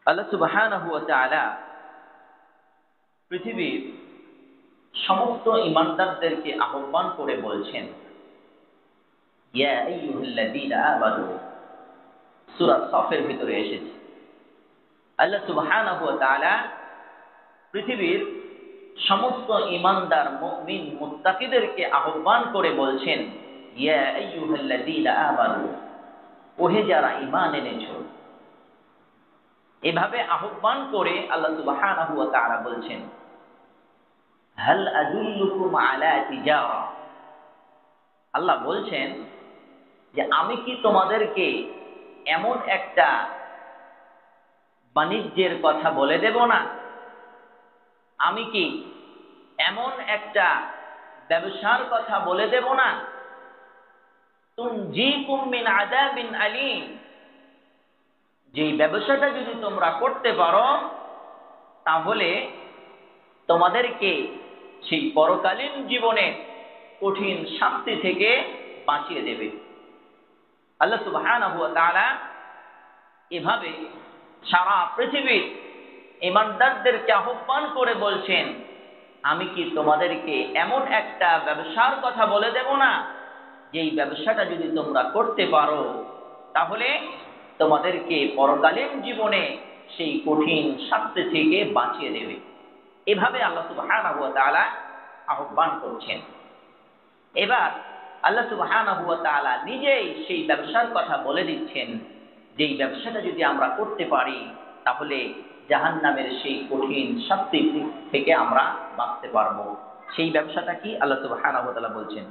আল্লাহ সুবহানাহু ওয়া তাআলা পৃথিবীর সমস্ত ঈমানদারদেরকে আহ্বান করে বলছেন, ইয়া আইয়ুহাল্লাযীনা আমানু, সূরা সফের ভিতরে এসেছে। আল্লাহ সুবহানাহু ওয়া তাআলা পৃথিবীর সমস্ত ঈমানদার মুমিন মুত্তাকিদেরকে আহ্বান করে বলছেন, ইয়া আইয়ুহাল্লাযীনা আমানু, ওহে যারা ঈমান এনেছো। এভাবে আহ্বান করে আল্লাহ সুবহানাহু ওয়া তাআলা বলছেন, হাল আদুল্লুকুম আলা তিজারা, আল্লাহ বলছেন যে আমি কি তোমাদেরকে এমন একটা বাণিজ্যের কথা বলে দেব না? আমি কি এমন একটা ব্যবসার কথা বলে দেব না? তুনজিকুম মিন আযাবিন আলীম, যেই ব্যবসাটা যদি তোমরা করতে পারো তাহলে তোমাদেরকে সেই পরকালীন জীবনে কঠিন শাস্তি থেকে বাঁচিয়ে দেবে। আল্লাহ সুবহানাহু ওয়া তাআলা এভাবে সারা পৃথিবীর ঈমানদারদেরকে আহ্বান করে বলছেন, আমি কি তোমাদেরকে এমন একটা ব্যবসার কথা বলে দেব না, যেই ব্যবসাটা যদি তোমরা করতে পারো তাহলে তোমাদেরকে পরকালীন জীবনে সেই কঠিন শাস্তি থেকে বাঁচিয়ে দেবে। এভাবে আল্লাহ সুবহানাহু ওয়া তাআলা আহ্বান করছেন। এবার আল্লাহ সুবহানাহু ওয়া তাআলা নিজেই সেই ব্যবসার কথা বলে দিচ্ছেন, যেই ব্যবসাটা যদি আমরা করতে পারি তাহলে জাহান্নামের সেই কঠিন শাস্তি থেকে আমরা বাঁচতে পারবো। সেই ব্যবসাটা কি? আল্লাহ সুবহানাহু ওয়া তাআলা বলছেন,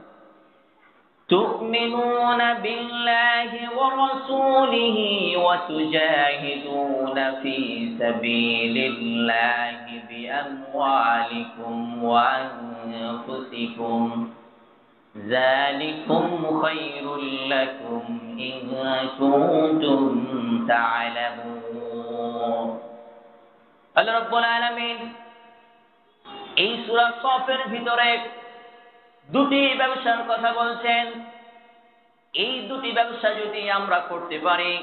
তুমিনুনা বিল্লাহি ওয়া রাসূলিহি ওয়া তুজাহিদুনা ফি সাবিলিল্লাহি বিআমওয়ালিকুম ওয়া আনফুসিকুম, যালিকুম খায়রুল লাকুম ইন কুনতুম তা'লামুন। আল্লাহ রাব্বুল আলামিন এই সূরা সফের ভিতরে দুটি ব্যবসার কথা বলছেন। এই দুটি ব্যবসা যদি আমরা করতে পারি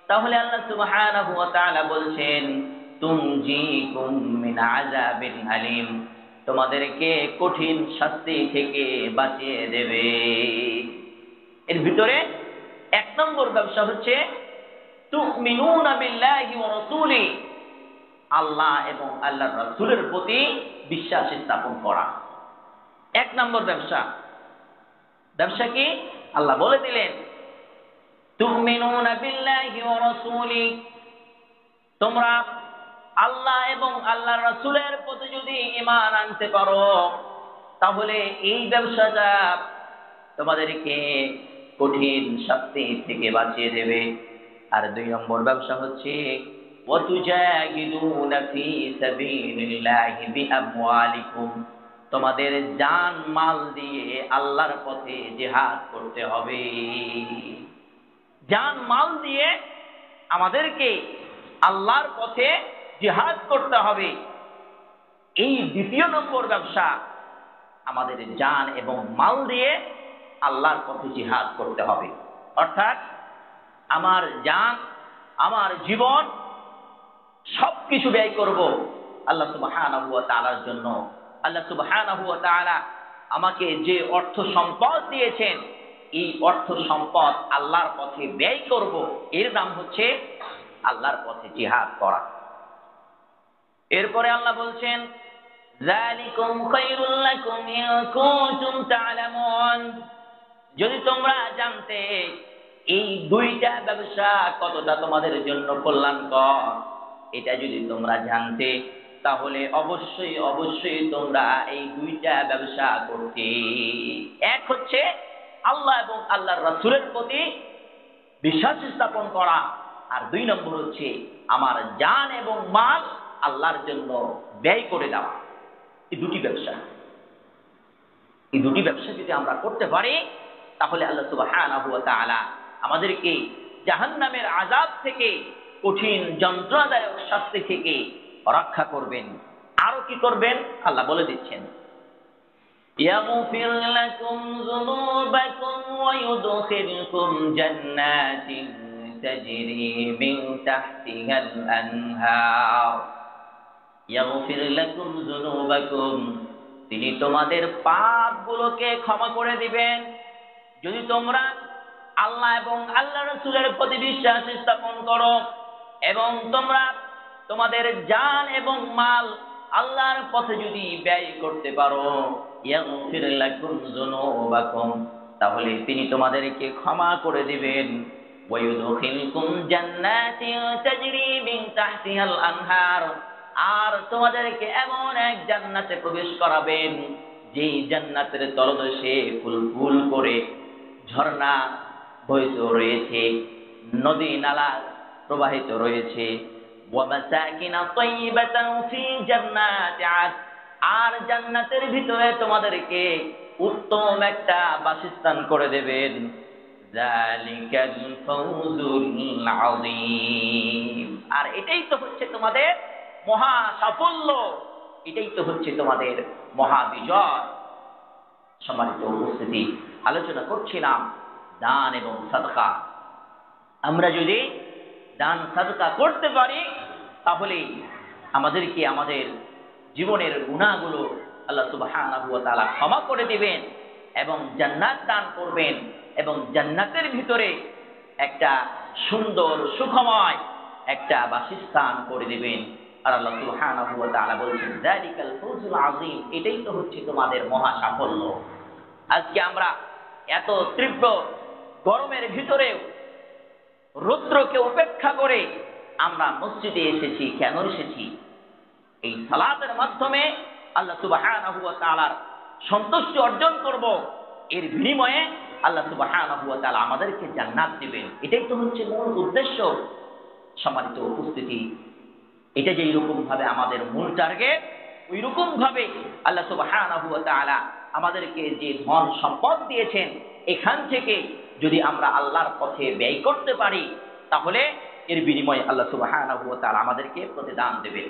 তাহলে আল্লাহ সুবহানাহু ওয়া তাআলা বলছেন, তুনজিকুম মিন আযাবিন আলীম, তোমাদেরকে কঠিন শাস্তি থেকে বাঁচিয়ে দেবে। এর ভিতরে এক নম্বর ব্যবসা হচ্ছে তুমিনুনা বিল্লাহি ওয়া রাসূলিহি, আল্লাহ এবং আল্লাহর রাসূলের প্রতি বিশ্বাস স্থাপন করা। এক নম্বর ব্যবসা। ব্যবসা কি? আল্লাহ বলে দিলেন, তুমিনুনা বিল্লাহি ওয়া রাসূলিহি, তোমরা আল্লাহ এবং আল্লাহর রাসূলের প্রতি যদি ঈমান আনতে পারো তাহলে এই ব্যবসাটা তোমাদেরকে কঠিন শাস্তি থেকে বাঁচিয়ে দেবে। আর দুই নম্বর ব্যবসা হচ্ছে ওয়া তুজাহিদুনা ফি সাবিলিল্লাহি বিআমওয়ালিকুম, তোমাদের জান মাল দিয়ে আল্লাহর পথে জিহাদ করতে হবে। জান মাল দিয়ে আমাদেরকে আল্লাহর পথে জিহাদ করতে হবে। এই দ্বিতীয় নম্বর ব্যবসা, আমাদের জান এবং মাল দিয়ে আল্লাহর পথে জিহাদ করতে হবে। অর্থাৎ আমার জান, আমার জীবন সবকিছু ব্যয় করব আল্লাহ সুবহানাহু ওয়া তাআলার জন্য। আল্লাহ সুবহানাহু ওয়া তাআলা আমাকে যে অর্থ সম্পদ দিয়েছেন, এই অর্থ সম্পদ আল্লাহর পথে ব্যয় করব, এর নাম হচ্ছে আল্লাহর পথে জিহাদ করা। এরপরে আল্লাহ বলছেন, যালিকুম খায়রুল লাকুম ইন কুনতুম তা'লামুন, যদি তোমরা জানতে এই দুইটা ব্যবসা কতটা তোমাদের জন্য কল্যাণকর, এটা যদি তোমরা জানতে তাহলে অবশ্যই অবশ্যই তোমরা এই দুইটা ব্যবসা করতে। এক হচ্ছে আল্লাহ এবং আল্লাহর রাসূলের প্রতি বিশ্বাস স্থাপন করা, আর দুই নম্বর হচ্ছে আমার জান এবং মাল আল্লাহর জন্য ব্যয় করে দেওয়া। এই দুটি ব্যবসা, এই দুটি ব্যবসা যদি আমরা করতে পারি তাহলে আল্লাহ সুবহানাহু ওয়া তাআলা আমাদেরকে জাহান্নামের আযাব থেকে, কঠিন যন্ত্রণাদায়ক শাস্তি থেকে রক্ষা করবেন। আরো কি করবেন আল্লাহ বলে দিচ্ছেন, ইয়াগফির লাকুম যুনুবাকুম ওয়া ইউদখিলকুম জান্নাতিন تجري من تحتها الأنهار يغفر لكم ذنوبكم তিনি তোমাদের পাপগুলোকে ক্ষমা করে দিবেন যদি তোমরা আল্লাহ এবং আল্লাহ রাসূলের প্রতি বিশ্বাস স্থাপন করো এবং তোমরা তোমাদের জান এবং মাল আল্লাহর পথে যদি ব্যয় করতে পারো ইয়াগফির লাকুম যুনুবাকুম তাহলে তিনি তোমাদেরকে ক্ষমা করে দিবেন ওয়া ইউদখিলকুম জান্নাতিন তাজরি মিন তাহতিহাল আনহার আর তোমাদেরকে এমন এক জান্নাতে প্রবেশ করাবেন যেই জান্নাতের তলদেশে ফুল করে ঝর্ণা বহিত রয়েছে নদী নালা প্রবাহিত রয়েছে ওয়া মাসাকিন তাইয়িবাতান ফি জান্নাতি আদ আর জান্নাতের ভিতরে তোমাদেরকে উত্তম একটা বাসস্থান করে দেবেন যালিকাল ফাওজুল আযীম আর এটাই তো হচ্ছে তোমাদের মহা সাফল্য এটাই তো হচ্ছে তোমাদের মহা বিজয় সম্মানিত উপস্থিতি আলোচনা করছিলাম দান এবং সাদকা আমরা যদি দান সাদকা করতে পারি তাহলে আমাদেরকে আমাদের জীবনের গুনাহগুলো আল্লাহ সুবহানাহু ওয়া তাআলা ক্ষমা করে দিবেন এবং জান্নাত দান করবেন এবং জান্নাতের ভিতরে একটা সুন্দর সুখময় একটা বাসস্থান করে দিবেন আর আল্লাহ সুবহানাহু ওয়া তাআলা বলেছেন যালিকাল ফাওজুল আযীম এটাই তো হচ্ছে তোমাদের মহা সাফল্য আজকে আমরা এত তীব্র গরমের ভিতরে রৌদ্রকে উপেক্ষা করে আমরা মসজিদে এসেছি কেন এসেছি এই সালাতের মাধ্যমে আল্লাহ সুবহানাহু ওয়া তাআলার সন্তুষ্টি অর্জন করব এর বিনিময়ে আল্লাহ সুবহানাহু ওয়া তাআলা আমাদেরকে জান্নাত দিবেন এটাই তো হচ্ছে মূল উদ্দেশ্য সম্মানিত উপস্থিতি এটা যেই রকম ভাবে আমাদের মূল টার্গেট ওই রকম ভাবে আল্লাহ সুবহানাহু ওয়া তাআলা আমাদেরকে যে ধন সম্পদ দিয়েছেন এখান থেকে যদি আমরা আল্লাহর পথে ব্যয় করতে পারি তাহলে এর বিনিময়ে আল্লাহ সুবহানাহু ওয়া তাআলা আমাদেরকে প্রতিদান দেবেন